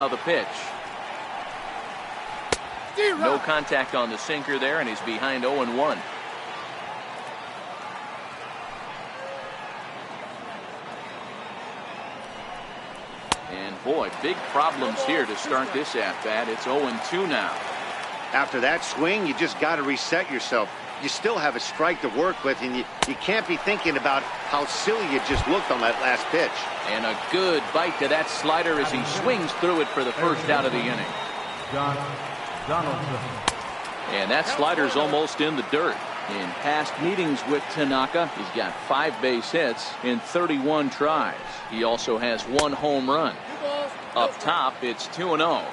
The pitch. No contact on the sinker there, and he's behind 0-1. And boy, big problems here to start this at-bat. It's 0-2 now. After that swing, you just got to reset yourself. You still have a strike to work with, and you can't be thinking about how silly you just looked on that last pitch. And a good bite to that slider as he swings through it for the first out of the inning. And that slider's almost in the dirt. In past meetings with Tanaka, he's got 5 base hits in 31 tries. He also has 1 home run. Up top, it's 2-0.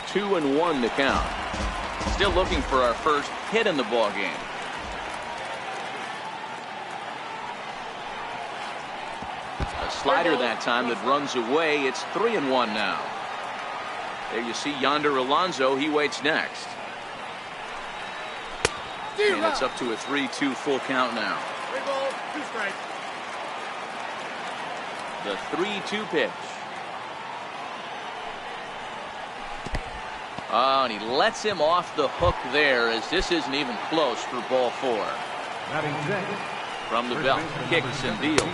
Two and 1 to count. Still looking for our first hit in the ball game. A slider that time that runs away. It's 3-1 now. There you see Yonder Alonso. He waits next. And it's up to a 3-2 full count now. 3 balls, 2 strikes. The 3-2 pitch. Oh, and he lets him off the hook there, as this isn't even close for ball 4. From the belt, kicks and deals.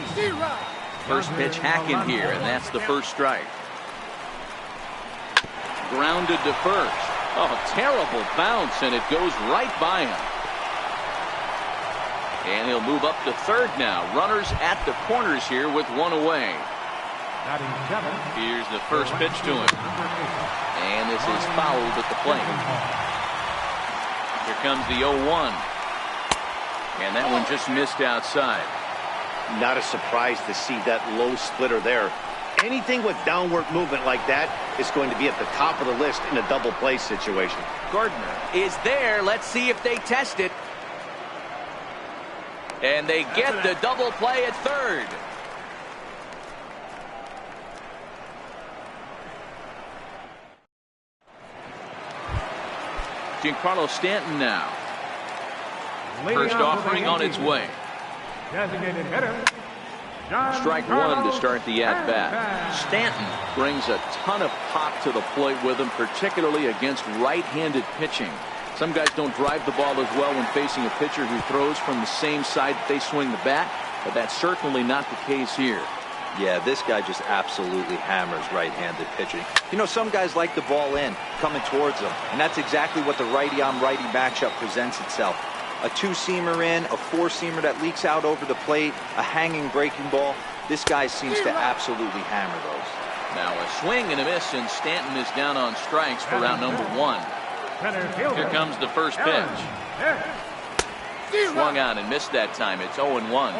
First pitch hacking here, and that's the first strike. Grounded to first. Oh, terrible bounce, and it goes right by him. And he'll move up to third now. Runners at the corners here with 1 away. Here's the first pitch to him. And this is fouled at the plate. Here comes the 0-1. And that one just missed outside. Not a surprise to see that low splitter there. Anything with downward movement like that is going to be at the top of the list in a double play situation. Gardner is there. Let's see if they test it. And they get the double play at third. Giancarlo Stanton now. First offering on its way. Strike 1 to start the at-bat. Stanton brings a ton of pop to the plate with him, particularly against right-handed pitching. Some guys don't drive the ball as well when facing a pitcher who throws from the same side that they swing the bat, but that's certainly not the case here. Yeah, this guy just absolutely hammers right-handed pitching. You know, some guys like the ball in, coming towards them, and that's exactly what the righty-on-righty matchup presents itself. A 2-seamer in, a 4-seamer that leaks out over the plate, a hanging breaking ball. This guy seems to absolutely hammer those. Now a swing and a miss, and Stanton is down on strikes for round number 1. Here comes the first pitch. Swung on and missed that time. It's 0-1.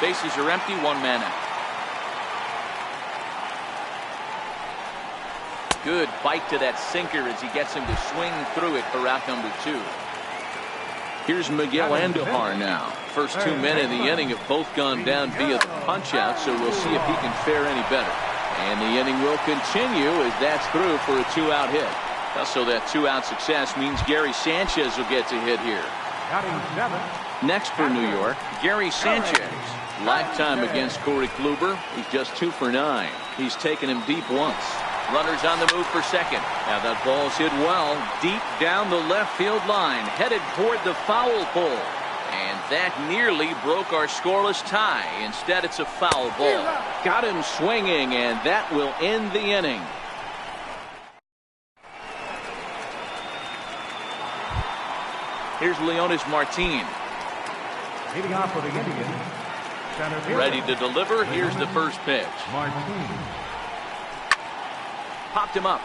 Bases are empty, 1 man out. Good bite to that sinker as he gets him to swing through it for out number 2. Here's Miguel Andujar now. First 2 men in the inning have both gone down via the punch-out, so we'll see if he can fare any better. And the inning will continue as that's through for a 2-out hit. Also, that 2-out success means Gary Sanchez will get to hit here. Next for New York, Gary Sanchez. Lifetime against Corey Kluber. He's just 2 for 9. He's taken him deep once. Runners on the move for second. Now that ball's hit well, deep down the left field line, headed toward the foul pole. And that nearly broke our scoreless tie. Instead, it's a foul ball. Got him swinging, and that will end the inning. Here's Leonis Martin. Leading off for the Indians. Ready to deliver. Here's the first pitch. Popped him up.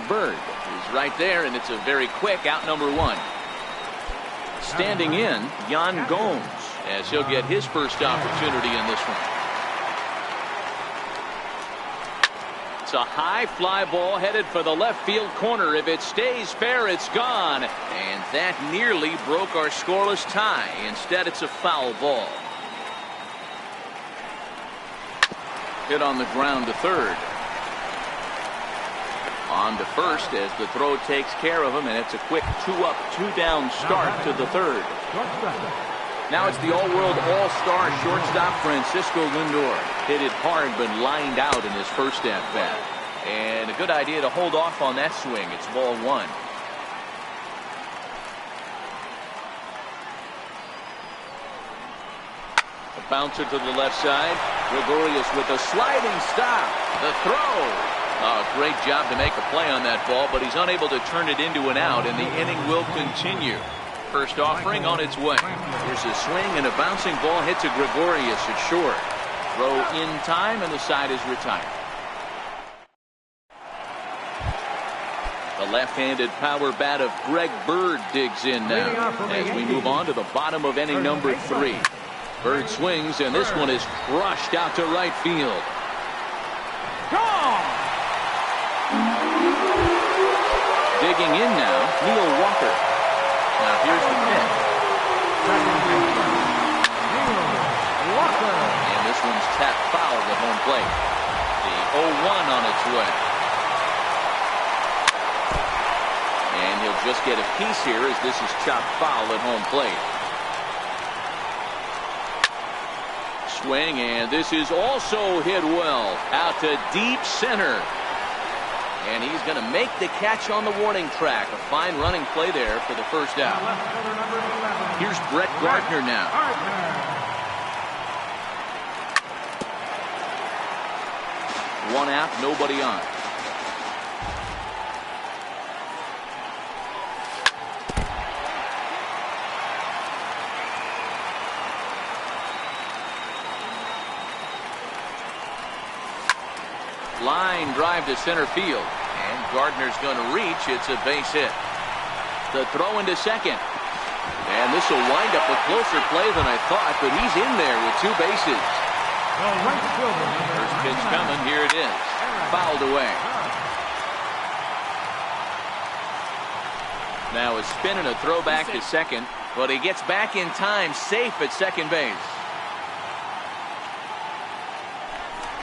Bird is right there, and it's a very quick out number 1. Standing in, Yan Gomes, as he'll get his first opportunity in this one. It's a high fly ball headed for the left field corner. If it stays fair, it's gone. And that nearly broke our scoreless tie. Instead, it's a foul ball. Hit on the ground to third. On to first as the throw takes care of him, and it's a quick 2-up, 2-down start to the third. Now it's the all-world all-star shortstop Francisco Lindor. Hit it hard but lined out in his first at-bat. And a good idea to hold off on that swing. It's ball one. A bouncer to the left side. Gregorius with a sliding stop. The throw. Oh, great job to make a play on that ball, but he's unable to turn it into an out, and the inning will continue. First offering on its way. Here's a swing, and a bouncing ball hits a Gregorius at short. Throw in time, and the side is retired. The left-handed power bat of Greg Bird digs in now as we move on to the bottom of inning number 3. Bird swings, and this one is crushed out to right field. Gone! Digging in now, Neil Walker. Now here's the pitch. And this one's tapped foul at home plate. The 0-1 on its way. And he'll just get a piece here as this is chopped foul at home plate. Swing, and this is also hit well out to deep center. And he's going to make the catch on the warning track. A fine running play there for the first out. Here's Brett Gardner now. One out, nobody on. Line drive to center field, and Gardner's going to reach. It's a base hit. The throw into second, and this will wind up a closer play than I thought, but he's in there with 2 bases. First pitch coming. Here it is. Fouled away. Now a spin and a throw back to second, but he gets back in time, safe at second base.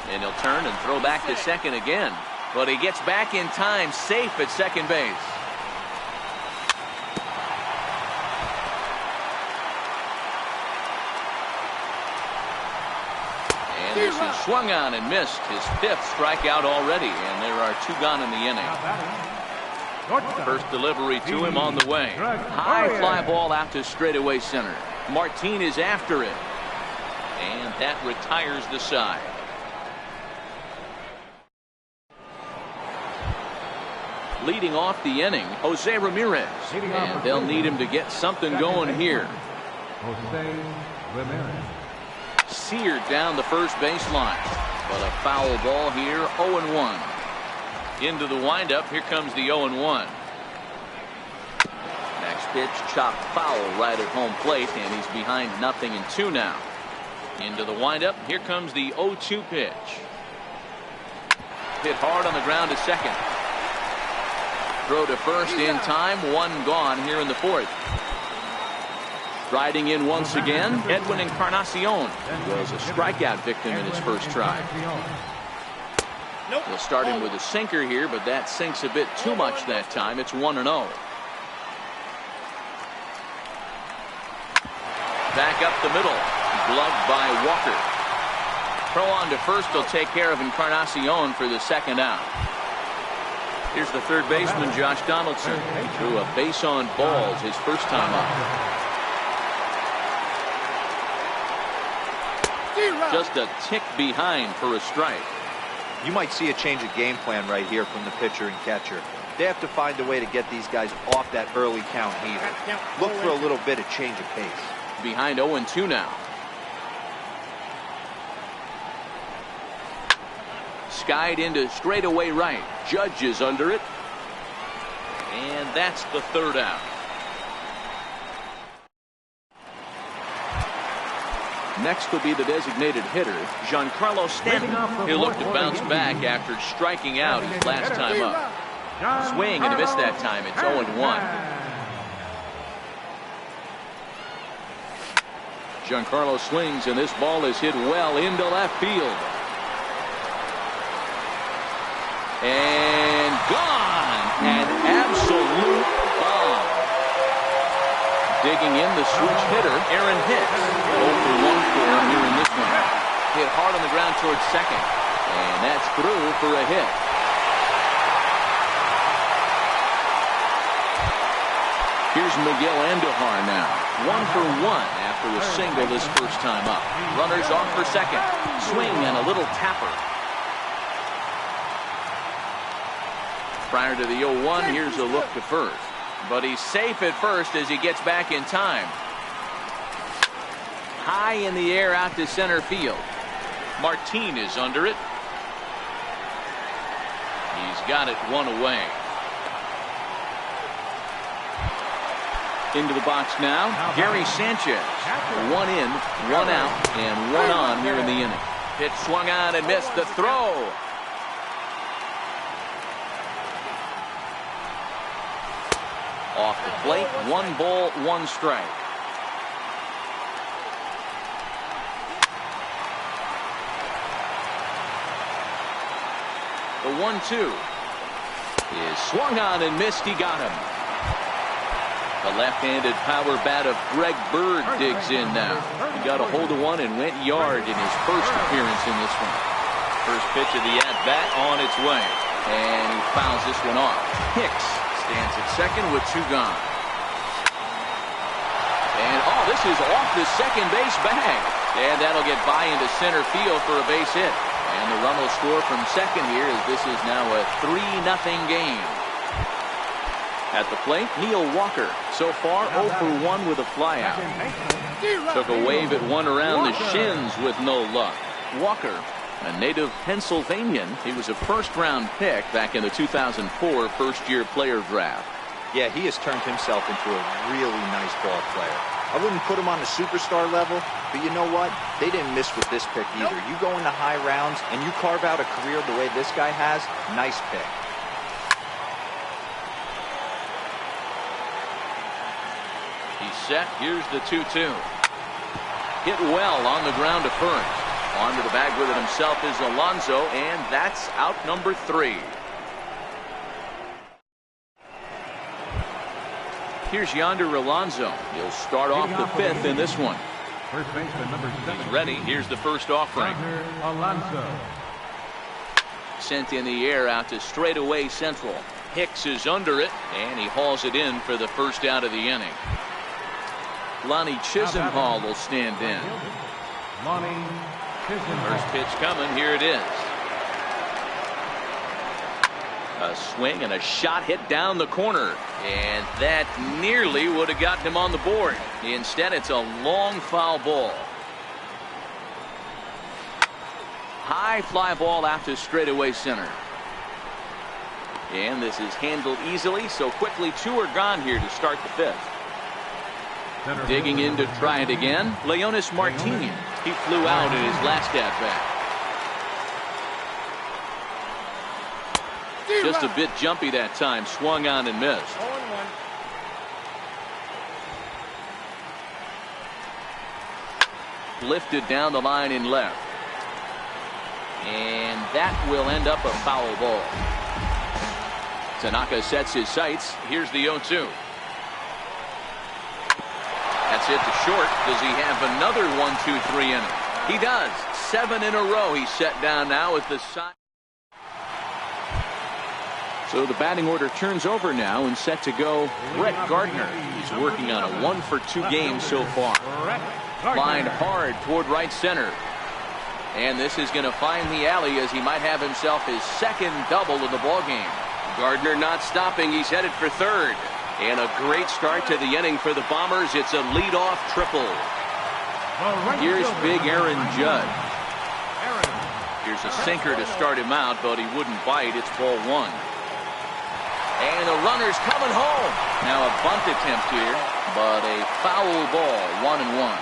And he'll turn and throw back to second again. But he gets back in time, safe at second base. And this is swung on and missed. His 5th strikeout already. And there are 2 gone in the inning. First delivery to him on the way. High fly ball out to straightaway center. Martin is after it. And that retires the side. Leading off the inning, Jose Ramirez. And they'll need him to get something going here. Jose Ramirez. Seared down the first baseline. But a foul ball here, 0-1. Into the windup, here comes the 0-1. Next pitch, chopped foul right at home plate, and he's behind 0-2 now. Into the windup, here comes the 0-2 pitch. Hit hard on the ground to second. Throw to first in time, 1 gone here in the 4th. Striding in once again, Edwin Encarnacion was a strikeout victim in his first try. We'll start him with a sinker here, but that sinks a bit too much that time. It's 1-0. Back up the middle, gloved by Walker. Throw on to first will take care of Encarnacion for the second out. Here's the third baseman, Josh Donaldson. He threw a base on balls his first time up. Just a tick behind for a strike. You might see a change of game plan right here from the pitcher and catcher. They have to find a way to get these guys off that early count heater. Look for a little bit of change of pace. Behind 0-2 now. Skied into straightaway right. Judge is under it. And that's the third out. Next will be the designated hitter, Giancarlo Stanton. He'll look to bounce back after striking out his last time up. Swing and a miss that time. It's 0-1. Giancarlo swings, and this ball is hit well into left field. And gone. An absolute bomb. Digging in the switch hitter, Aaron Hicks. 0 for 1 for him here in this one. Hit hard on the ground towards second. And that's through for a hit. Here's Miguel Andujar now. 1 for 1 after a single his first time up. Runners off for second. Swing and a little tapper. Prior to the 0-1, here's a look to first. But he's safe at first as he gets back in time. High in the air out to center field. Martin is under it. He's got it one away. Into the box now, Gary Sanchez. 1 in, 1 out, and 1 on here in the inning. Pitch swung on and missed the throw. Off the plate, 1 ball, 1 strike. The 1-2 is swung on and missed. He got him. The left-handed power bat of Greg Bird digs in now. He got a hold of one and went yard in his first appearance in this one. First pitch of the at-bat on its way. And he fouls this one off. Hicks stands at second with 2 gone. And, oh, this is off the second base bag. And that'll get by into center field for a base hit. And the run will score from second here as this is now a 3-0 game. At the plate, Neil Walker. So far, 0 for 1 with a flyout. Took a wave at one around the shins with no luck. Walker, a native Pennsylvanian. He was a first-round pick back in the 2004 first-year player draft. Yeah, he has turned himself into a really nice ball player. I wouldn't put him on the superstar level, but you know what? They didn't miss with this pick either. You go into high rounds and you carve out a career the way this guy has, nice pick. He's set. Here's the 2-2. Hit well on the ground to first. Onto the bag with it himself is Alonso, and that's out number 3. Here's Yonder Alonso. He'll start off the 5th in this one. First baseman number 7. He's ready. Here's the first offering. Alonso. Sent in the air out to straightaway central. Hicks is under it, and he hauls it in for the first out of the inning. Lonnie Chisenhall will stand in. Lonnie Chisenhall. First pitch coming. Here it is. A swing and a shot hit down the corner. And that nearly would have gotten him on the board. Instead, it's a long foul ball. High fly ball out to straightaway center. And this is handled easily, so quickly 2 are gone here to start the 5th. Digging in to try it again, Leonis Martin. He flew out in his last at-bat. Just a bit jumpy that time, swung on and missed. Lifted down the line in left. And that will end up a foul ball. Tanaka sets his sights. Here's the 0-2. That's it to short. Does he have another 1-2-3 inning? He does. 7 in a row he's set down now at the side. So the batting order turns over now and set to go Brett Gardner. He's working on a 1-for-2 game so far. Lined hard toward right center. And this is going to find the alley as he might have himself his second double of the ballgame. Gardner not stopping. He's headed for third. And a great start to the inning for the Bombers. It's a leadoff triple. Here's big Aaron Judge. Here's a sinker to start him out, but he wouldn't bite. It's ball 1. And the runner's coming home. Now a bunt attempt here, but a foul ball, 1-1.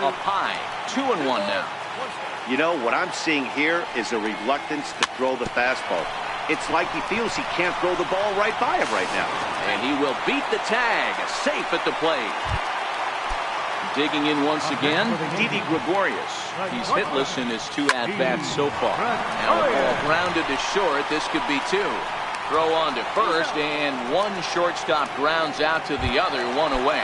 Up high, 2-1 now. You know, what I'm seeing here is a reluctance to throw the fastball. It's like he feels he can't throw the ball right by him right now. And he will beat the tag, safe at the plate. Digging in once again, Didi Gregorius. He's hitless in his 2 at-bats so far. Now a ball grounded to short. This could be 2. Throw on to first, and one shortstop grounds out to the other, 1 away.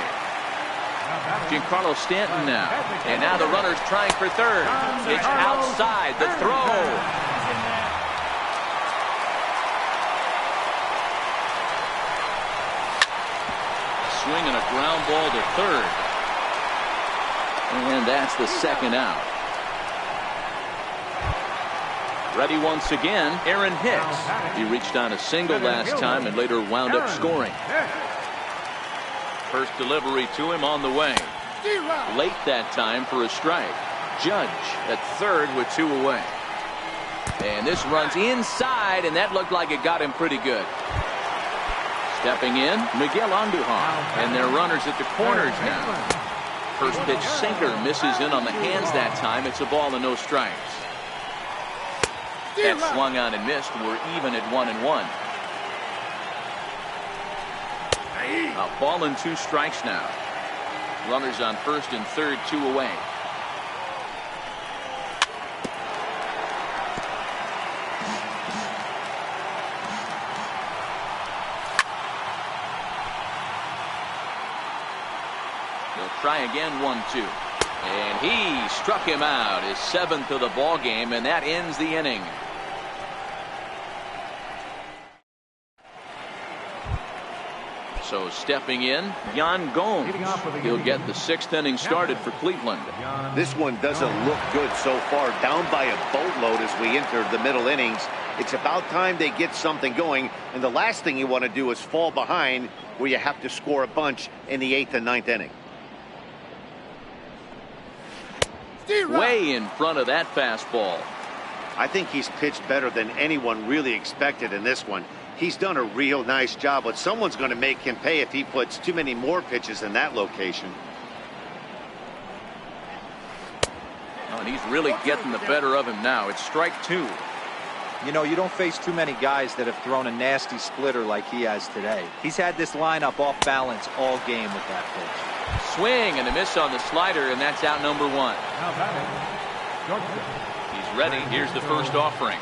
Giancarlo Stanton now. And now the runner's trying for third. It's outside. The throw. Swing and a ground ball to third. And that's the second out. Ready once again, Aaron Hicks. He reached on a single last time and later wound up scoring. First delivery to him on the way. Late that time for a strike. Judge at third with 2 away. And this runs inside, and that looked like it got him pretty good. Stepping in, Miguel Andujar. And they're runners at the corners now. First pitch sinker misses in on the hands that time. It's a ball and no strikes. That swung on and missed. We're even at 1-1. A ball and 2 strikes now. Runners on first and third, 2 away. They'll try again, 1-2. And he struck him out, his 7th of the ball game, and that ends the inning. So stepping in, Yan Gomes. He'll get the 6th inning started for Cleveland. This one doesn't look good so far. Down by a boatload as we enter the middle innings. It's about time they get something going. And the last thing you want to do is fall behind where you have to score a bunch in the 8th and 9th inning. Way in front of that fastball. I think he's pitched better than anyone really expected in this one. He's done a real nice job, but someone's going to make him pay if he puts too many more pitches in that location. Oh, and he's really getting the better of him now. It's strike 2. You know, you don't face too many guys that have thrown a nasty splitter like he has today. He's had this lineup off balance all game with that pitch. Swing and a miss on the slider, and that's out number 1. He's ready. Here's the first offering.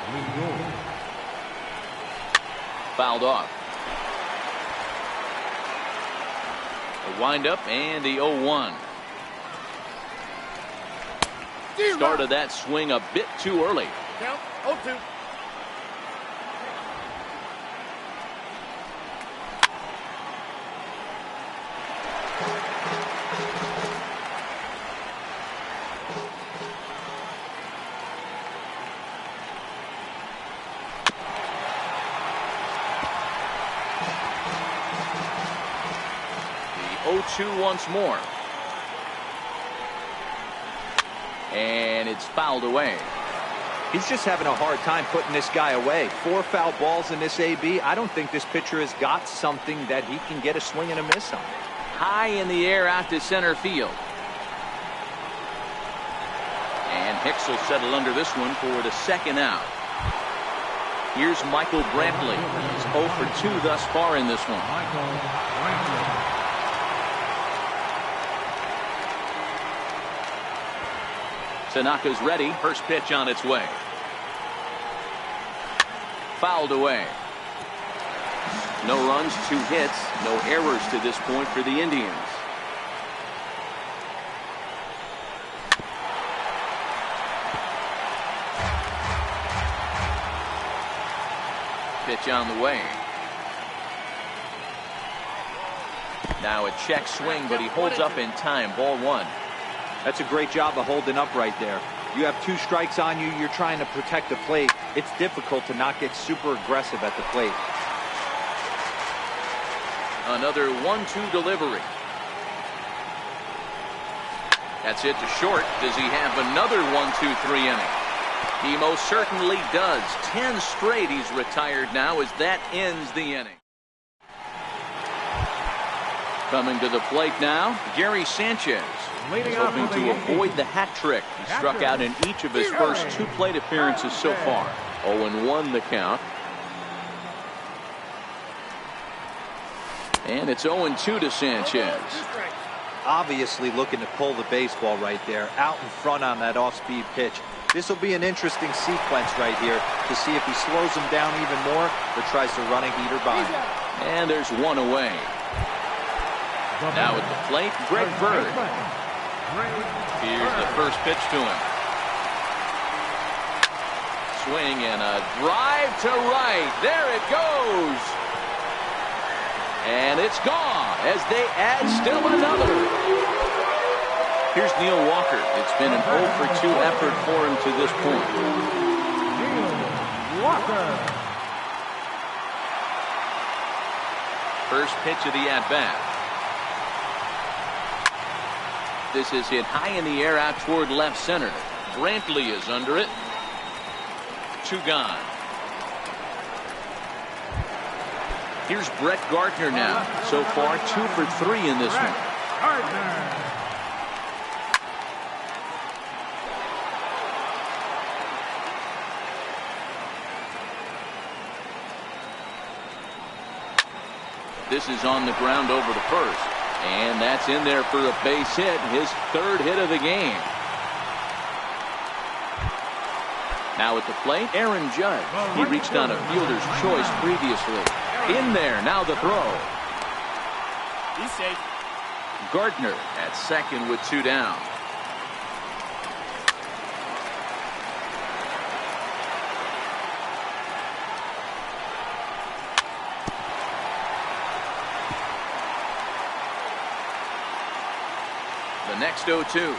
Fouled off. The windup and the 0-1. Started that swing a bit too early. Count 0-2. The 0-2 once more. And it's fouled away. He's just having a hard time putting this guy away. 4 foul balls in this AB. I don't think this pitcher has got something that he can get a swing and a miss on. High in the air out to center field. And Hicks will settle under this one for the second out. Here's Michael Brantley. He's 0 for 2 thus far in this one. Tanaka's ready. First pitch on its way. Fouled away. No runs, 2 hits, no errors to this point for the Indians. Pitch on the way. Now a check swing, but he holds up in time. Ball 1. That's a great job of holding up right there. You have 2 strikes on you. You're trying to protect the plate. It's difficult to not get super aggressive at the plate. Another 1-2 delivery. That's it to short. Does he have another 1-2-3 inning? He most certainly does. 10 straight he's retired now as that ends the inning. Coming to the plate now, Gary Sanchez. He's hoping to avoid the hat trick. He struck out in each of his first 2 plate appearances so far. 0-1 the count. And it's 0-2 to Sanchez. Obviously looking to pull the baseball right there, out in front on that off-speed pitch. This will be an interesting sequence right here to see if he slows him down even more or tries to run a heater by him. And there's one away. Now at the plate, Greg Bird. Here's the first pitch to him. Swing and a drive to right. There it goes. And it's gone as they add still another. Here's Neil Walker. It's been an 0-for-2 effort for him to this point. Neil Walker. First pitch of the at-bat. This is hit high in the air out toward left center. Brantley is under it. 2 gone. Here's Brett Gardner now. So far, 2 for 3 in this one. Gardner. This is on the ground over to first. And that's in there for a base hit. His 3rd hit of the game. Now at the plate, Aaron Judge. He reached on a fielder's choice previously. In there, now the throw. He's safe. Gardner at second with 2 down. The next 0-2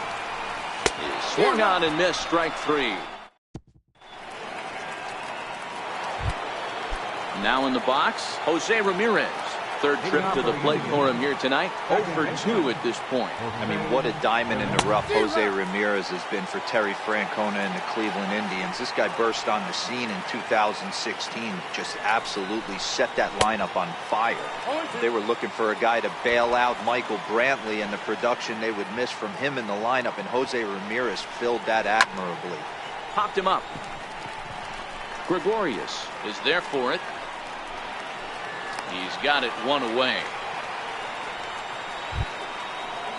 is swung on and missed, strike 3. Now in the box, Jose Ramirez. 3rd trip to the plate for him here tonight. 0-for-2 at this point. I mean, what a diamond in the rough Jose Ramirez has been for Terry Francona and the Cleveland Indians. This guy burst on the scene in 2016, just absolutely set that lineup on fire. They were looking for a guy to bail out Michael Brantley and the production they would miss from him in the lineup, and Jose Ramirez filled that admirably. Popped him up. Gregorius is there for it. He's got it 1 away.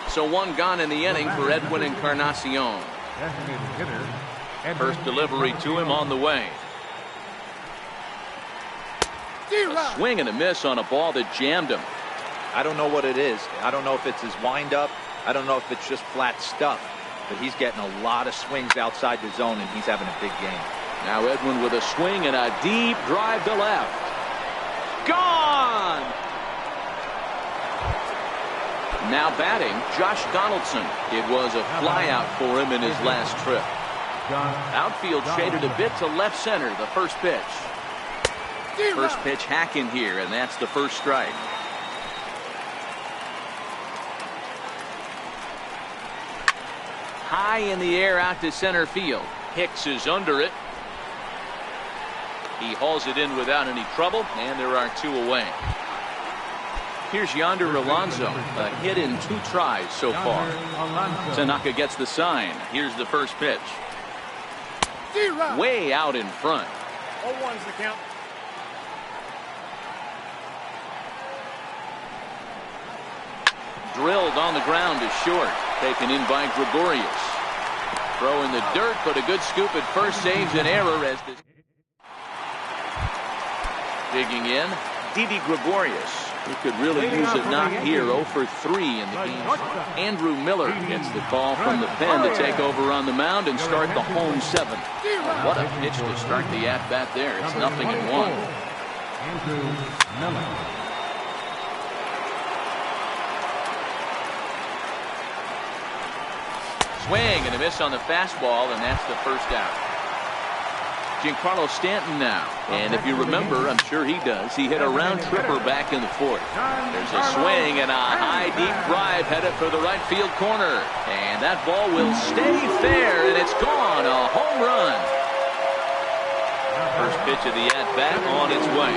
So 1 gone in the inning for Edwin Encarnacion. First delivery to him on the way. A swing and a miss on a ball that jammed him. I don't know what it is. I don't know if it's his windup. I don't know if it's just flat stuff. But he's getting a lot of swings outside the zone, and he's having a big game. Now Edwin with a swing and a deep drive to left. Gone! Now batting, Josh Donaldson. It was a flyout for him in his last trip. Outfield shaded a bit to left center, the first pitch. First pitch hacking here, and that's the first strike. High in the air out to center field. Hicks is under it. He hauls it in without any trouble, and there are 2 away. Here's Yonder Alonso, a hit in 2 tries so far. Tanaka gets the sign. Here's the first pitch. Way out in front. 0-1's the count. Drilled on the ground is short. Taken in by Gregorius. Throw in the dirt, but a good scoop at first saves an error as this. Digging in, Didi Gregorius, who could really use a knock here. 0-for-3 in the game. Andrew Miller gets the call from the pen to take over on the mound and start the home 7th. What a pitch to start the at-bat there. It's 0-1. Andrew Miller. Swing and a miss on the fastball, and that's the first out. Giancarlo Stanton now. And if you remember, I'm sure he does, he hit a round tripper back in the 4th. There's a swing and a high deep drive headed for the right field corner. And that ball will stay fair, and it's gone. A home run. First pitch of the at-bat on its way.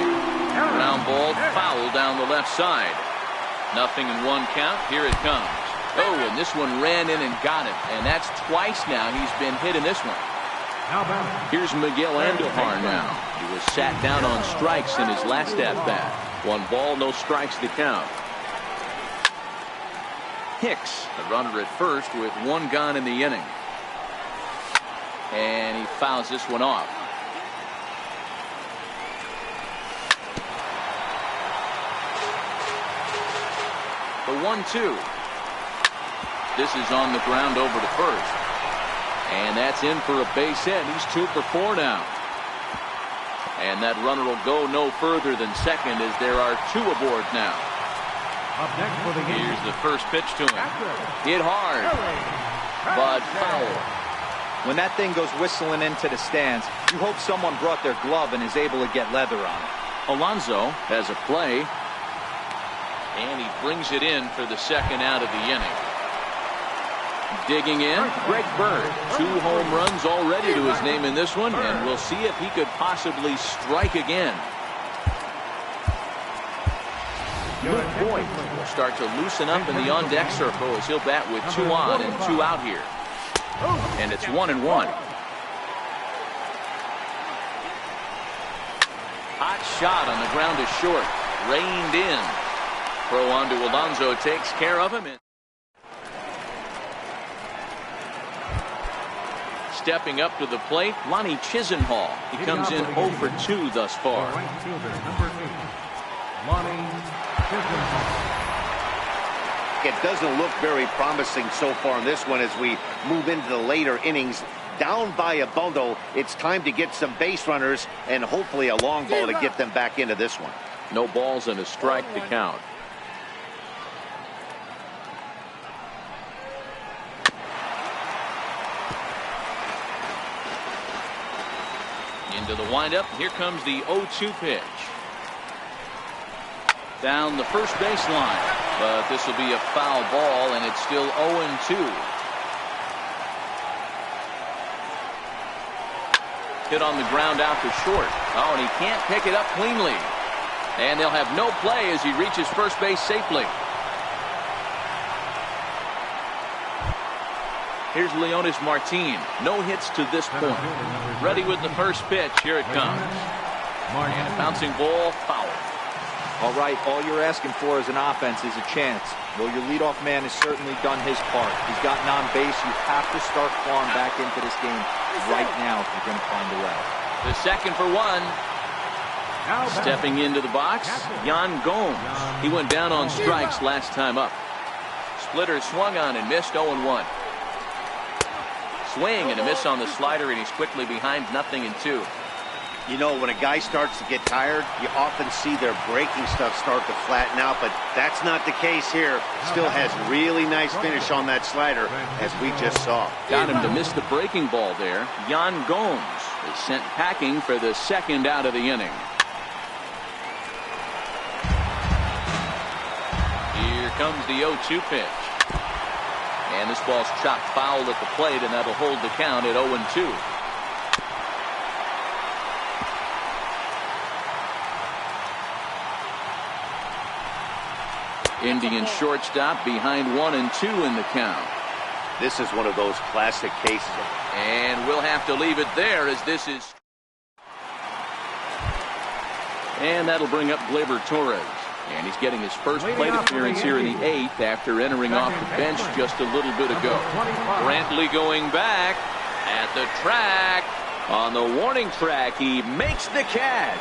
Ground ball foul down the left side. 0-1 count. Here it comes. Oh, and this one ran in and got it. And that's twice now he's been hit in this one. Here's Miguel Andujar now. He was sat down on strikes in his last at-bat. 1 ball, no strikes to count. Hicks, the runner at first with one gone in the inning. And he fouls this one off. The 1-2. This is on the ground over to first. And that's in for a base hit. He's 2 for 4 now. And that runner will go no further than second as there are 2 aboard now. Up next for the game. Here's the first pitch to him. Hit hard, but foul. When that thing goes whistling into the stands, you hope someone brought their glove and is able to get leather on it. Alonso has a play. And he brings it in for the second out of the inning. Digging in, Greg Bird. 2 home runs already to his name in this one, and we'll see if he could possibly strike again. Luke Boyd will start to loosen up in the on-deck circle as he'll bat with 2 on and 2 out here. And it's 1-1. Hot shot on the ground is short. Reined in. Throw on to Alonso takes care of him. Stepping up to the plate, Lonnie Chisenhall. He comes in 0 for 2 thus far. Right fielder, number 8, Lonnie Chisenhall. It doesn't look very promising so far in this one as we move into the later innings. Down by a bundle, it's time to get some base runners and hopefully a long ball to get them back into this one. No balls and a strike to count. Into the windup. Here comes the 0-2 pitch. Down the first baseline. But this will be a foul ball, and it's still 0-2. Hit on the ground out to short. Oh, and he can't pick it up cleanly. And they'll have no play as he reaches first base safely. Here's Leonis Martin. No hits to this point. Ready with the first pitch. Here it comes. And a bouncing ball, foul. All right, all you're asking for as an offense is a chance. Well, your leadoff man has certainly done his part. He's gotten on base. You have to start clawing back into this game right now if you're going to find a way. The second for 1. Stepping into the box, Yan Gomes. He went down on strikes last time up. Splitter swung on and missed 0-1. Swing and a miss on the slider, and he's quickly behind 0-2. You know, when a guy starts to get tired, you often see their breaking stuff start to flatten out, but that's not the case here. Still has really nice finish on that slider, as we just saw. Got him to miss the breaking ball there. Yan Gomes is sent packing for the second out of the inning. Here comes the 0-2 pitch. And this ball's chopped foul at the plate, and that'll hold the count at 0-2. Indian shortstop behind 1-2 in the count. This is one of those classic cases. And we'll have to leave it there as this is. And that'll bring up Gleyber Torres. And he's getting his first plate appearance here in the 8th after entering off the bench just a little bit ago. Brantley going back at the track. On the warning track, he makes the catch.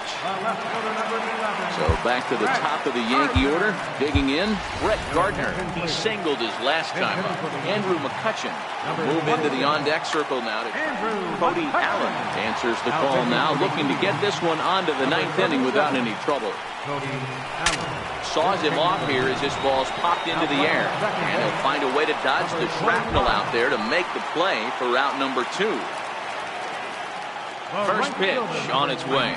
So back to the top of the Yankee order. Digging in, Brett Gardner. He singled his last time up. Andrew McCutchen will move into the on-deck circle now. Cody Allen answers the call now, looking to get this one onto the 9th inning without any trouble. Saws him off here as this ball's popped into the air. And he'll find a way to dodge the shrapnel out there to make the play for route number 2. First pitch on its way.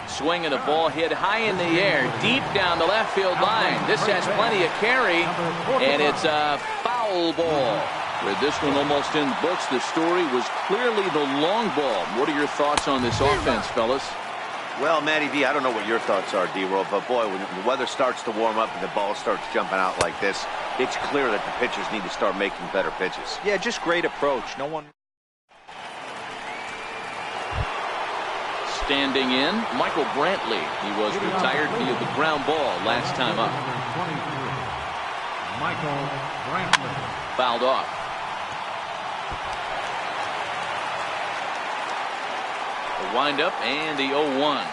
Swing and the ball hit high in the air, deep down the left field line. This has plenty of carry, and it's a foul ball. With this one almost in the books, the story was clearly the long ball. What are your thoughts on this offense, fellas? Well, Matty V, I don't know what your thoughts are, D-Roll, but boy, when the weather starts to warm up and the ball starts jumping out like this, it's clear that the pitchers need to start making better pitches. Yeah, just great approach. No one. Standing in, Michael Brantley. He was retired via the ground ball last time up. Michael Brantley. Fouled off. The windup and the 0-1.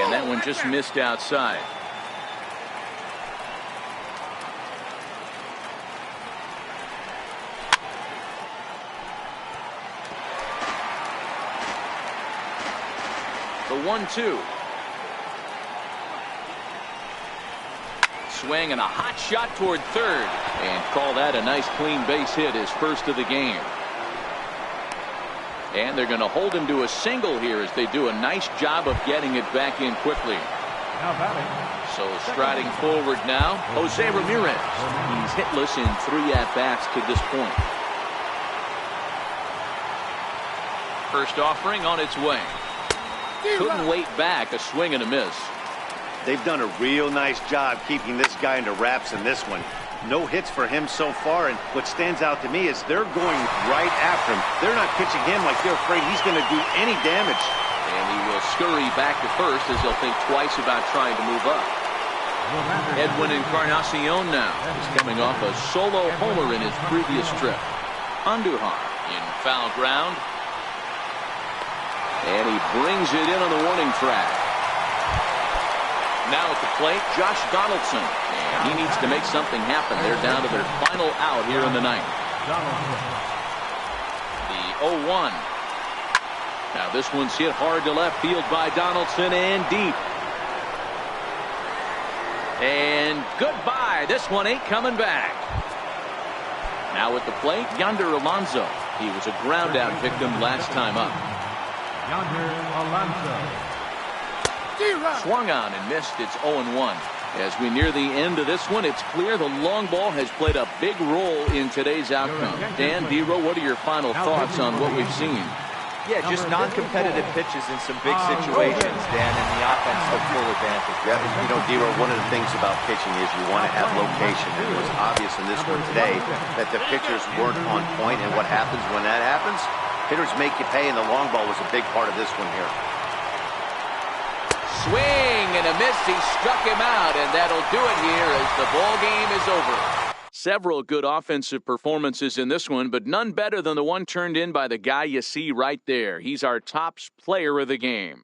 And that one just missed outside. The 1-2. Swing and a hot shot toward third. And call that a nice clean base hit, his first of the game. And they're going to hold him to a single here as they do a nice job of getting it back in quickly. Now batting. So striding forward now, Jose Ramirez. He's hitless in 3 at-bats to this point. First offering on its way. Couldn't wait back, a swing and a miss. They've done a real nice job keeping this guy into wraps in this one. No hits for him so far, and what stands out to me is they're going right after him. They're not pitching him like they're afraid he's going to do any damage. And he will scurry back to first as he'll think twice about trying to move up. Edwin Encarnacion now is coming off a solo homer in his previous trip. Andujar in foul ground. And he brings it in on the warning track. Now at the plate, Josh Donaldson. And he needs to make something happen. They're down to their final out here in the ninth. The 0-1. Now this one's hit hard to left field by Donaldson and deep. And goodbye. This one ain't coming back. Now at the plate, Yonder Alonso. He was a ground out victim last time up. Yonder Alonso. Swung on and missed. It's 0-1. As we near the end of this one, it's clear the long ball has played a big role in today's outcome. Dan, Dero, what are your final thoughts on what we've seen? Yeah, just non-competitive pitches in some big situations, Dan, and the offense took full advantage. Yeah, you know, Dero, one of the things about pitching is you want to have location. And it was obvious in this one today that the pitchers weren't on point, and what happens when that happens? Hitters make you pay, and the long ball was a big part of this one here. Swing and a miss. He struck him out, and that'll do it here as the ball game is over. Several good offensive performances in this one, but none better than the one turned in by the guy you see right there. He's our top player of the game.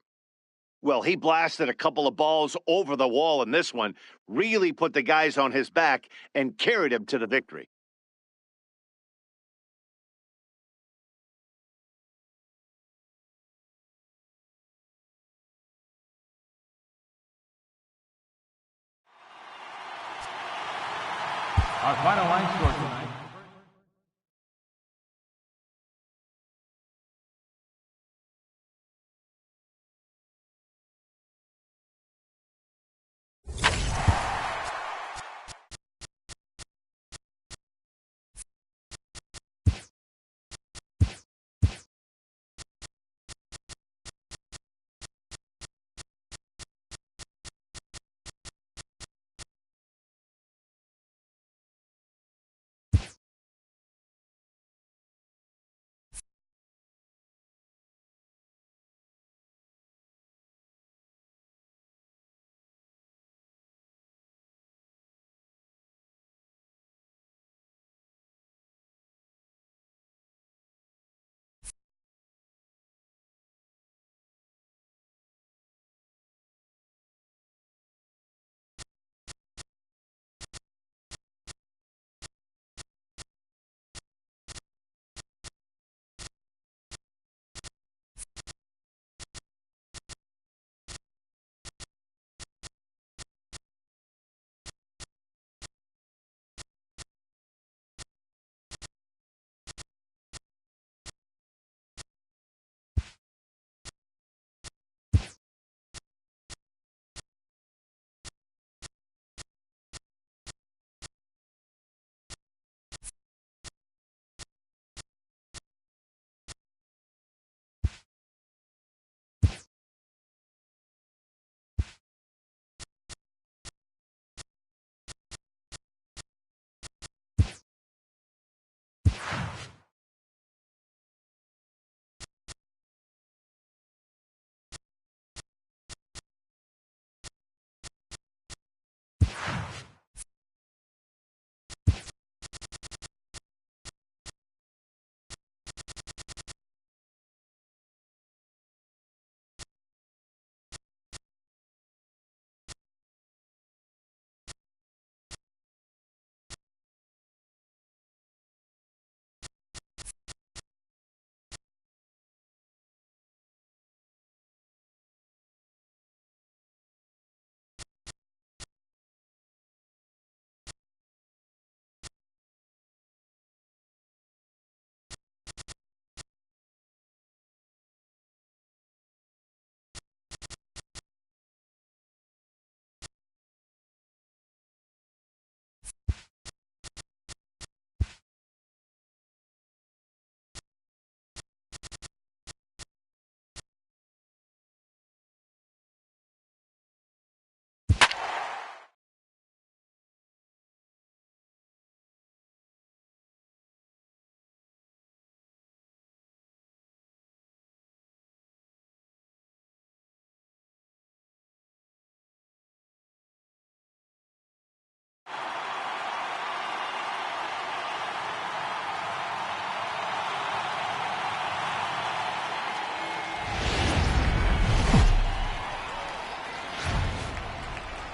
Well, he blasted a couple of balls over the wall in this one, really put the guys on his back and carried him to the victory. Our final line score tonight.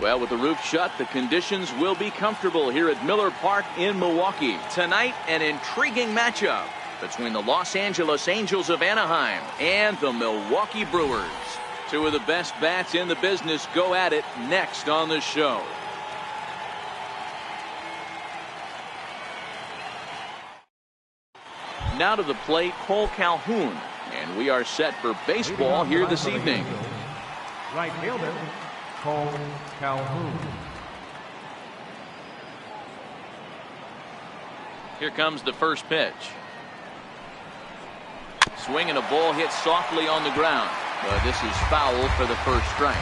Well, with the roof shut, the conditions will be comfortable here at Miller Park in Milwaukee. Tonight, an intriguing matchup between the Los Angeles Angels of Anaheim and the Milwaukee Brewers. Two of the best bats in the business go at it next on the show. Now to the plate, Cole Calhoun. And we are set for baseball here this evening. Right fielder, Cole Calhoun. Here comes the first pitch. Swing and a ball hit softly on the ground. But this is foul for the first strike.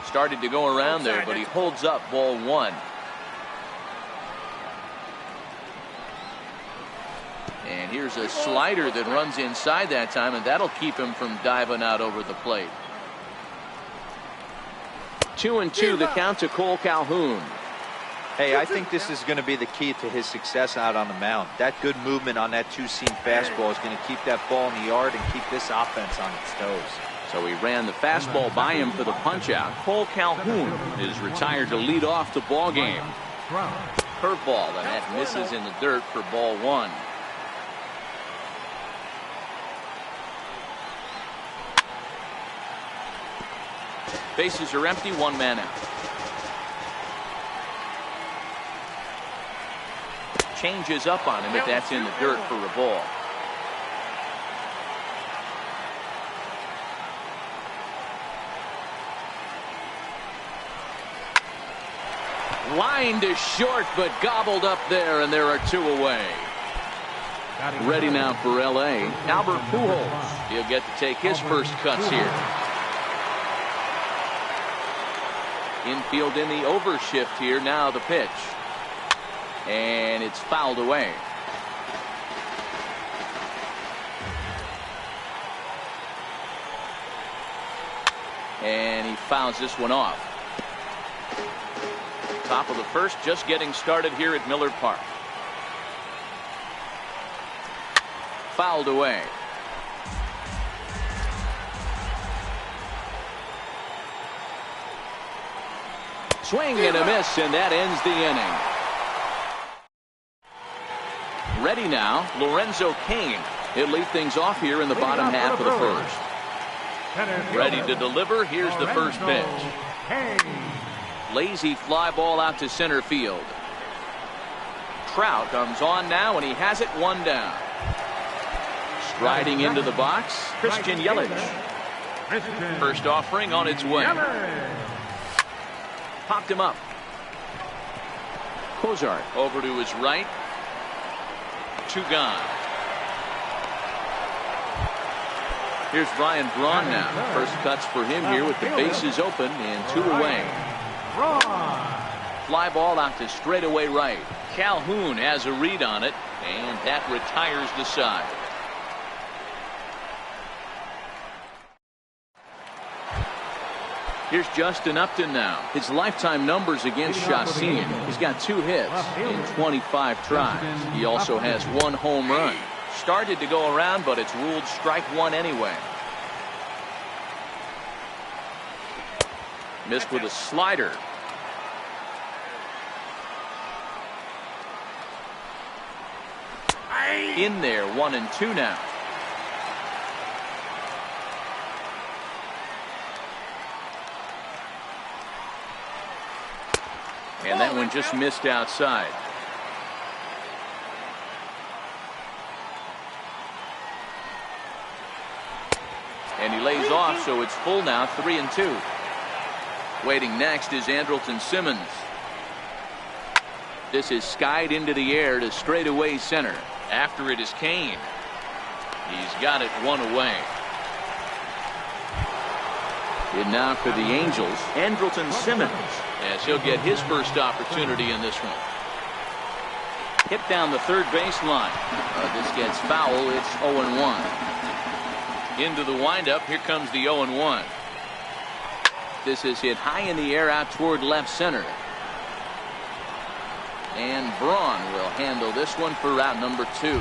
Started to go around there, but he holds up ball one. And here's a slider that runs inside that time, and that'll keep him from diving out over the plate. 2-2 the count to Cole Calhoun. Hey, I think this is going to be the key to his success out on the mound. That good movement on that two-seam fastball is going to keep that ball in the yard and keep this offense on its toes. So he ran the fastball by him for the punch-out. Cole Calhoun is retired to lead off the ball game. Curveball, and that misses in the dirt for ball one. Bases are empty, one man out. Changes up on him, but that's in the dirt for a ball. Line to short, but gobbled up there, and there are two away. Ready now for L.A., Albert Pujols. He'll get to take his first cuts here. Infield in the overshift here. Now the pitch. And it's fouled away. And he fouls this one off. Top of the first, just getting started here at Miller Park. Fouled away. Swing and a miss, and that ends the inning. Ready now, Lorenzo Cain. He'll lead things off here in the bottom half of the first. Ready to deliver. Here's the first pitch. Lazy fly ball out to center field. Trout comes on now, and he has it one down. Striding into the box, Christian Yelich. First offering on its way. Popped him up. Cozart over to his right. Two gone. Here's Ryan Braun now. First cuts for him here with the bases open and two away. Fly ball out to straightaway right. Calhoun has a read on it, and that retires the side. Here's Justin Upton now. His lifetime numbers against Chacin. He's got 2 hits in 25 tries. He also has 1 home run. Started to go around, but it's ruled strike one anyway. Missed with a slider. In there, 1-2 now. And that one just missed outside. And he lays off, so it's full now, 3-2. Waiting next is Andrelton Simmons. This is skied into the air to straightaway center. After it is Cain. He's got it one away. And now for the Angels, Andrelton Simmons, as he'll get his first opportunity in this one. Hit down the third baseline. This gets foul. It's 0-1. Into the windup. Here comes the 0-1. This is hit high in the air out toward left center. And Braun will handle this one for route number 2.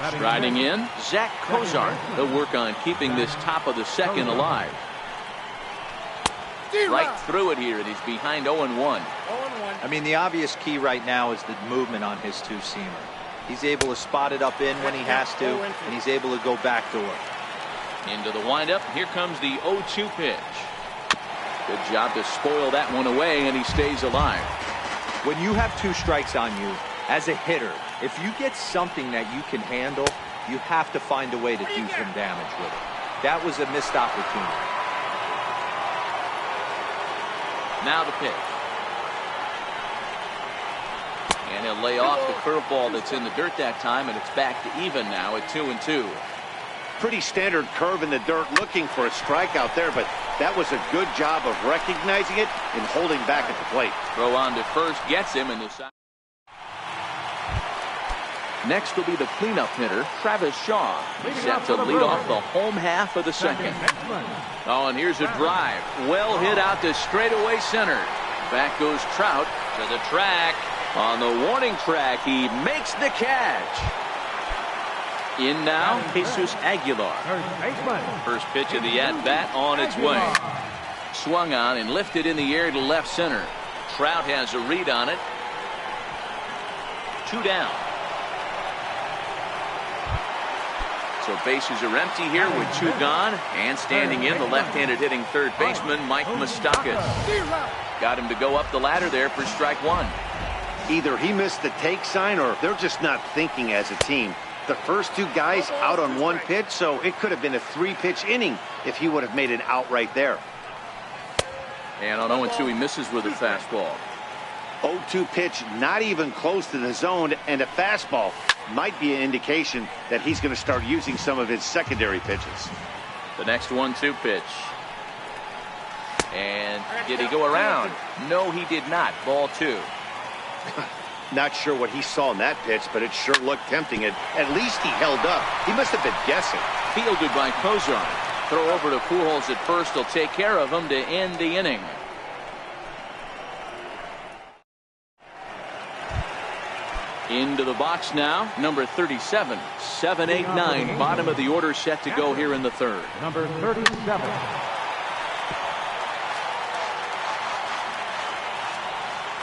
Striding in, Zach Kozart. They'll work on keeping this top of the second alive. Right through it here, and he's behind 0-1. I mean, the obvious key right now is the movement on his two-seamer. He's able to spot it up in when he has to, and he's able to go backdoor. Into the windup. Here comes the 0-2 pitch. Good job to spoil that one away, and he stays alive. When you have 2 strikes on you, as a hitter, if you get something that you can handle, you have to find a way to do some damage with it. That was a missed opportunity. Now the pitch. And he'll lay off the curveball that's in the dirt that time, and it's back to even now at 2-2. Pretty standard curve in the dirt, looking for a strikeout there, but that was a good job of recognizing it and holding back at the plate. Throw on to first, gets him in the side. Next will be the cleanup hitter, Travis Shaw. He's set to lead off the home half of the second. Oh, and here's a drive. Well hit out to straightaway center. Back goes Trout to the track. On the warning track, he makes the catch. In now, Jesus Aguilar. First pitch of the at-bat on its way. Swung on and lifted in the air to left center. Trout has a read on it. 2 down. So bases are empty here with 2 gone. And standing in, the left-handed hitting third baseman, Mike Moustakas. Got him to go up the ladder there for strike 1. Either he missed the take sign or they're just not thinking as a team. The first 2 guys out on 1 pitch, so it could have been a 3-pitch inning if he would have made it out right there. And on 0-2, he misses with a fastball. 0-2 pitch, not even close to the zone, and a fastball might be an indication that he's going to start using some of his secondary pitches. The next 1-2 pitch. And did he go around? No, he did not. Ball 2. Not sure what he saw in that pitch, but it sure looked tempting. At least he held up. He must have been guessing. Fielded by Kozart. Throw over to Pujols at first. He'll take care of him to end the inning. Into the box now, number 37. 7, 8, 9. Bottom of the order set to go here in the third. Number 37.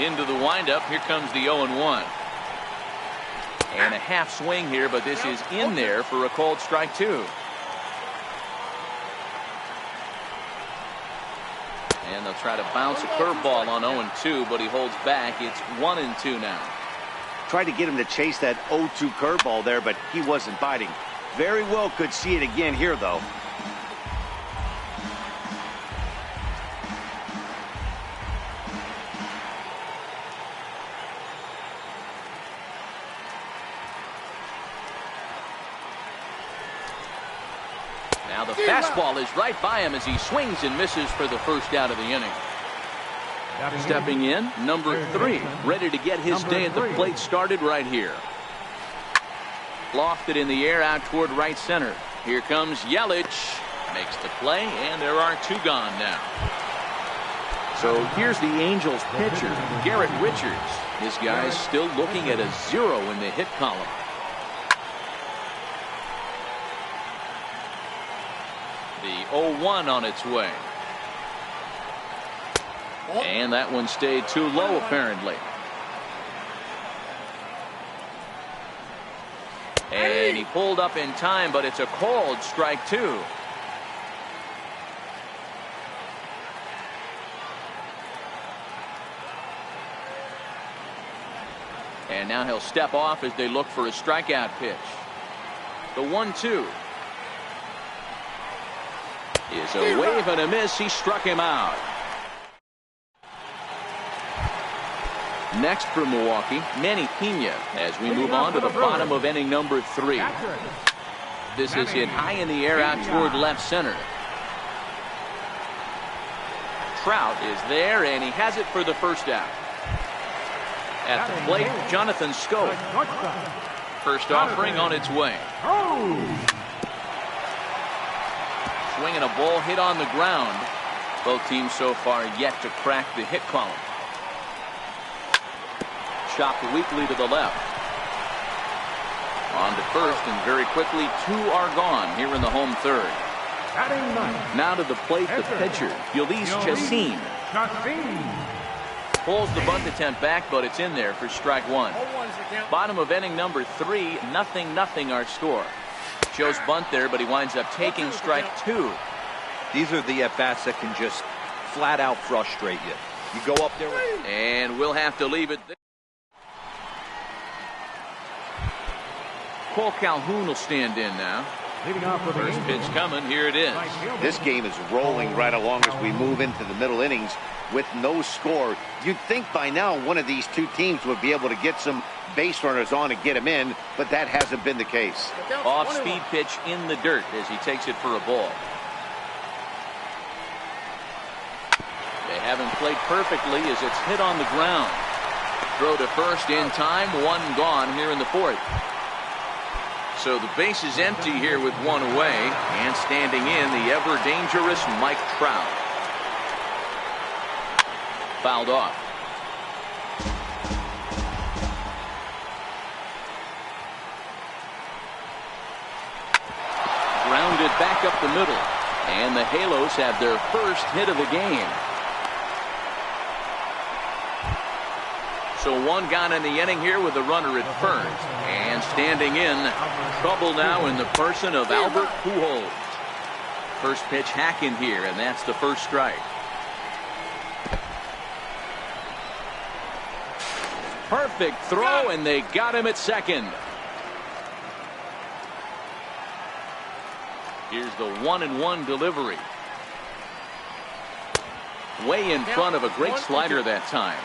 Into the windup. Here comes the 0-1. And a half swing here, but this is in there for a called strike 2. And they'll try to bounce a curveball on 0-2, but he holds back. It's 1-2 now. Tried to get him to chase that 0-2 curveball there, but he wasn't biting. Very well could see it again here, though. Now the fastball is right by him as he swings and misses for the first out of the inning. Stepping in, number 3, ready to get his day at the plate started right here. Lofted in the air out toward right center. Here comes Yelich. Makes the play, and there are 2 gone now. So here's the Angels pitcher, Garrett Richards. This guy's still looking at a 0 in the hit column. The 0-1 on its way. And that one stayed too low, apparently. And he pulled up in time, but it's a called strike 2. And now he'll step off as they look for a strikeout pitch. The 1-2. Is a wave and a miss. He struck him out. Next for Milwaukee, Manny Pena, as we move on to the bottom of inning number 3. This is hit high in the air out toward left center. Trout is there, and he has it for the first out. At the plate, Jonathan Schoop. First offering on its way. Swinging a ball hit on the ground. Both teams so far yet to crack the hit column. Chopped weakly to the left. On to first, and very quickly 2 are gone here in the home third. Now to the plate, the pitcher, Ulysses Chassin. Pulls the bunt attempt back, but it's in there for strike 1. Bottom of inning number 3, 0-0 our score. Shows bunt there, but he winds up taking strike 2. These are the at-bats that can just flat out frustrate you. You go up there and we'll have to leave it there. Cole Calhoun will stand in now. First pitch coming, here it is. This game is rolling right along as we move into the middle innings with no score. You'd think by now one of these two teams would be able to get some base runners on and get them in, but that hasn't been the case. Off-speed pitch in the dirt as he takes it for a ball. They haven't played perfectly as it's hit on the ground. Throw to first in time, 1 gone here in the 4th. So the base is empty here with 1 away, and standing in the ever-dangerous Mike Trout. Fouled off. Grounded back up the middle, and the Halos have their first hit of the game. So 1 gone in the inning here with a runner at first. And standing in, trouble now in the person of Albert Pujols. First pitch hacking here, and that's the first strike. Perfect throw, and they got him at second. Here's the 1-1 delivery. Way in front of a great slider that time.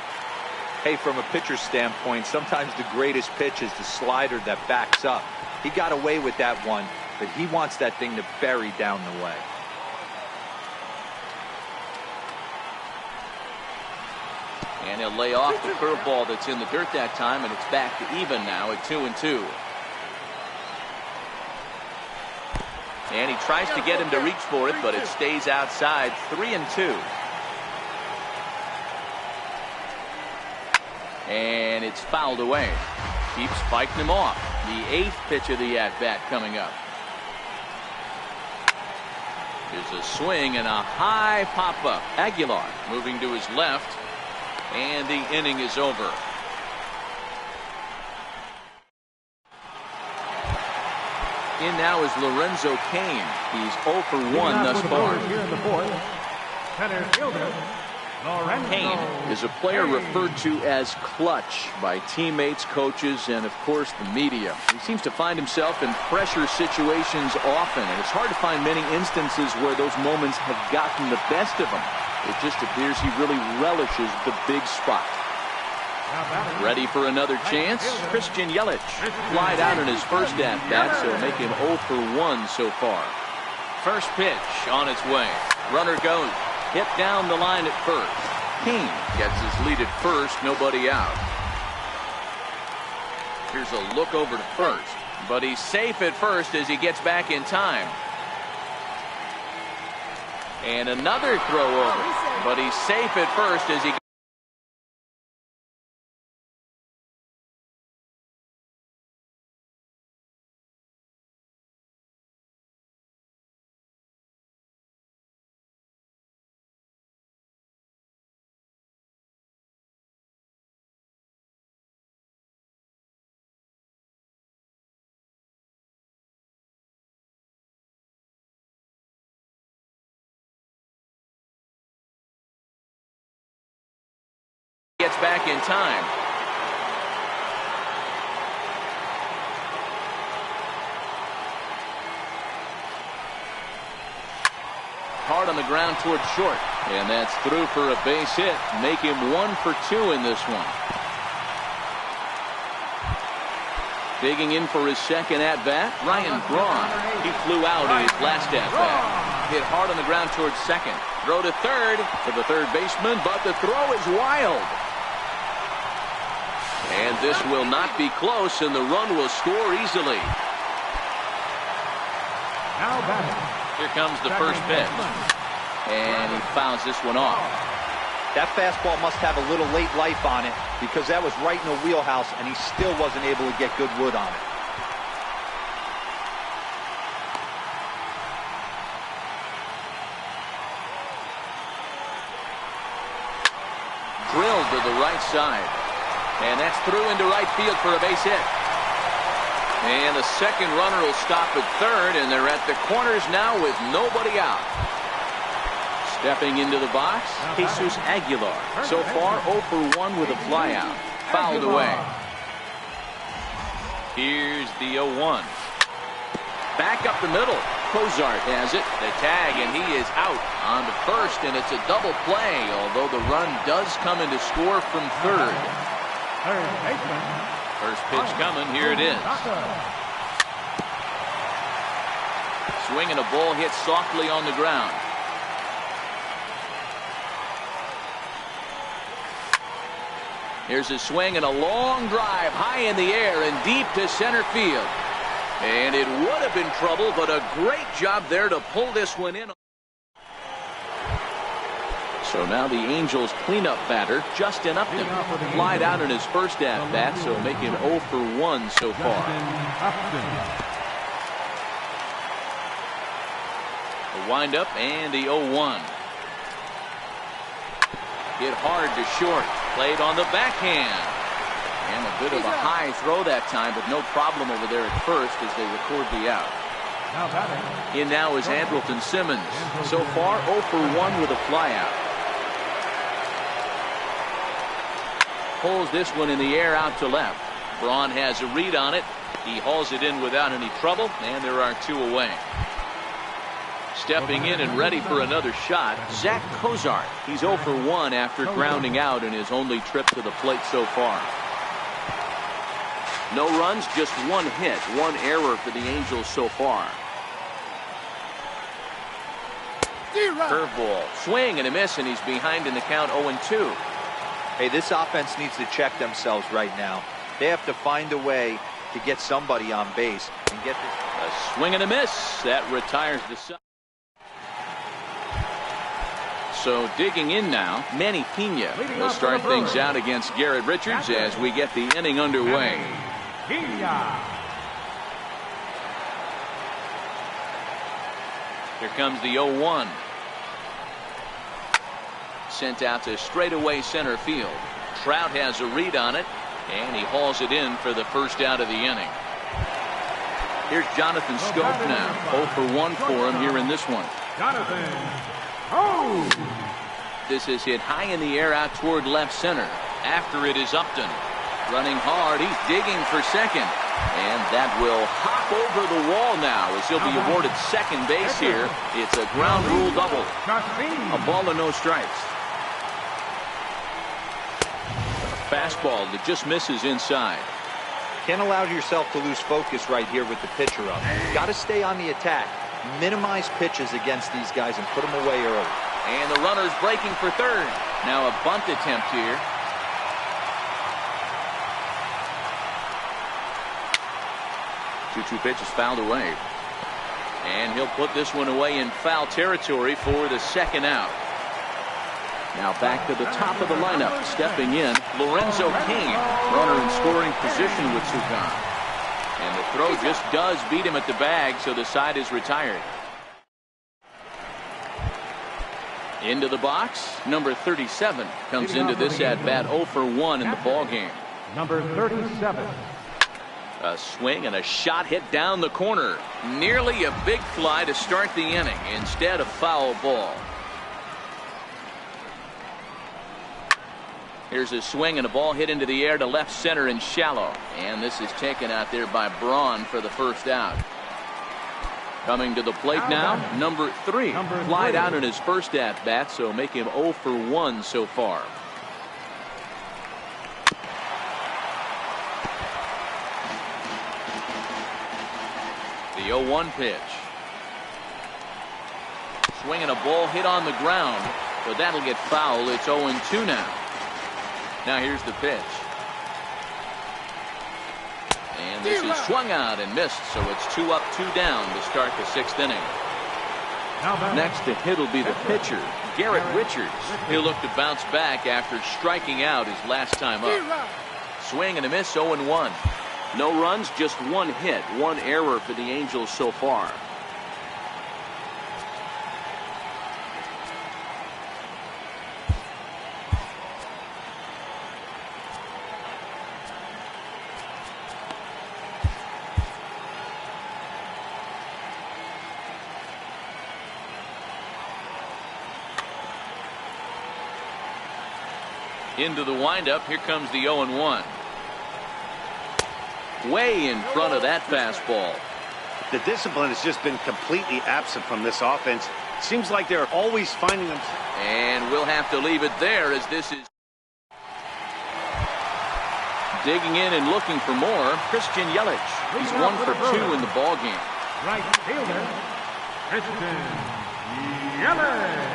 Hey, from a pitcher's standpoint, sometimes the greatest pitch is the slider that backs up. He got away with that one, but he wants that thing to bury down the way. And he'll lay off the curveball that's in the dirt that time, and it's back to even now at 2-2. And he tries to get him to reach for it, but it stays outside. 3-2. And it's fouled away. Keeps fighting him off. The 8th pitch of the at-bat coming up. There's a swing and a high pop-up. Aguilar moving to his left. And the inning is over. In now is Lorenzo Cain. He's 0 for 1 thus far. Here in the 4th, center fielder Cain is a player referred to as clutch by teammates, coaches, and of course the media. He seems to find himself in pressure situations often, and it's hard to find many instances where those moments have gotten the best of him. It just appears he really relishes the big spot. Ready for another chance? Christian Yelich flied out in his first at-bat, so make him 0 for 1 so far. First pitch on its way. Runner goes. Hit down the line at first. Cain gets his lead at first, nobody out. Here's a look over to first, but he's safe at first as he gets back in time. And another throw over, but he's safe at first as he gets back in time. Hard on the ground towards short, and that's through for a base hit. Make him 1 for 2 in this one. Digging in for his second at-bat, Ryan Braun. He flew out in his last at-bat. Hit hard on the ground towards second. Throw to third for the third baseman, but the throw is wild. And this will not be close, and the run will score easily. now batting. Here comes the first pitch. And he fouls this one off. That fastball must have a little late life on it because that was right in the wheelhouse, and he still wasn't able to get good wood on it. to the right side. And that's through into right field for a base hit. And the second runner will stop at third, and they're at the corners now with nobody out. Stepping into the box, Jesus Aguilar. So far, 0 for 1 with a flyout. Fouled away. Here's the 0-1. Back up the middle. Cozart has it. The tag, and he is out on the first, and it's a double play, although the run does come in to score from third. First pitch coming. Here it is. Swing and a ball hit softly on the ground. Here's a swing and a long drive high in the air and deep to center field. And it would have been trouble, but a great job there to pull this one in. So now the Angels cleanup batter, Justin Upton, flied out in his first at-bat, so make him 0 for 1 so far. The windup and the 0-1. Hit hard to short. Played on the backhand. And a bit of a high throw that time, but no problem over there at first as they record the out. In now is Andrelton Simmons. So far 0 for 1 with a flyout. Pulls this one in the air out to left. Braun has a read on it. He hauls it in without any trouble, and there are 2 away. Stepping in and ready for another shot, Zach Cozart. He's 0 for 1 after grounding out in his only trip to the plate so far. No runs, just 1 hit, 1 error for the Angels so far. Curveball, swing and a miss, and he's behind in the count 0-2. Hey, this offense needs to check themselves right now. They have to find a way to get somebody on base and get this. A swing and a miss. That retires the side. So digging in now, Manny Pena will start things out against Garrett Richards as we get the inning underway. Here comes the 0-1. Sent out to straightaway center field. Trout has a read on it, and he hauls it in for the first out of the inning. Here's Jonathan Schoop now. 0 for 1 for him here in this one. This is hit high in the air out toward left center. After it is Upton. Running hard. He's digging for second. And that will hop over the wall now as he'll be awarded second base here. It's a ground rule double. A ball and no strikes. Fastball that just misses inside. Can't allow yourself to lose focus right here with the pitcher up. Got to stay on the attack. Minimize pitches against these guys and put them away early. And the runner's breaking for third. Now a bunt attempt here. Two pitches fouled away. And he'll put this one away in foul territory for the second out. Now back to the top of the lineup. Stepping in, Lorenzo Cain. Runner in scoring position with Sukan. And the throw just does beat him at the bag, so the side is retired. Into the box, number 37 comes into this at-bat 0 for 1 in the ballgame. Number 37. A swing and a shot hit down the corner. Nearly a big fly to start the inning. Instead, a foul ball. Here's a swing and a ball hit into the air to left center and shallow. And this is taken out there by Braun for the first out. Coming to the plate now, number 3. Flied out in his first at-bat, so make him 0 for 1 so far. The 0-1 pitch. Swing and a ball hit on the ground, but that'll get foul. It's 0-2 now. Now here's the pitch. And this is swung out and missed, so it's 2 up, 2 down to start the 6th inning. Next to hit will be the pitcher, Garrett Richards. He'll look to bounce back after striking out his last time up. Swing and a miss, 0-1. No runs, just 1 hit, 1 error for the Angels so far. Into the windup. Here comes the 0-1. Way in front of that fastball. The discipline has just been completely absent from this offense. Seems like they're always finding them. And we'll have to leave it there as this is digging in and looking for more. Christian Yelich. He's 1 for 2 in the ball game. Right fielder, Christian Yelich.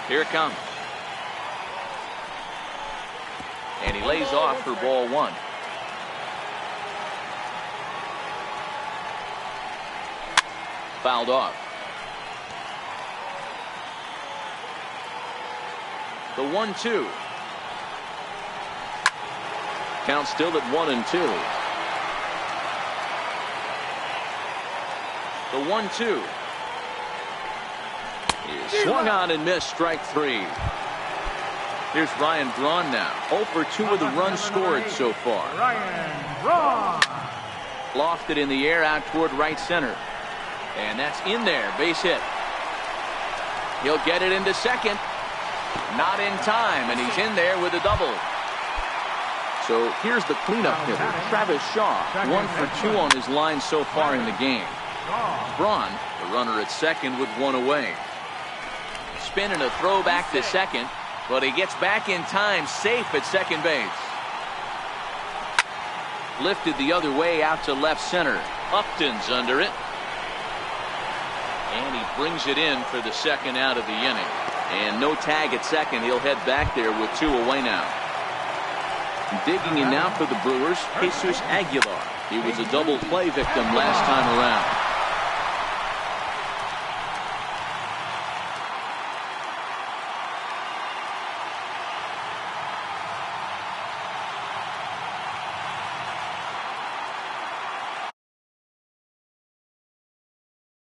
Here it comes. And he lays off for ball 1. Fouled off. The 1-2. Count still at 1-2. The 1-2. Is swung on and missed. Strike 3. Here's Ryan Braun now. 0 for 2 of the runs scored so far. Ryan Braun. Lofted in the air out toward right center. And that's in there. Base hit. He'll get it into second. Not in time, and he's in there with a double. So here's the cleanup hitter, Travis Shaw. 1 for 2 on his line so far in the game. Braun, the runner at second with 1 away. Spin and a throw back to second, but he gets back in time, safe at second base. Lifted the other way out to left center. Upton's under it. And he brings it in for the second out of the inning. And no tag at second. He'll head back there with 2 away now. Digging in now for the Brewers, Jesus Aguilar. He was a double play victim last time around.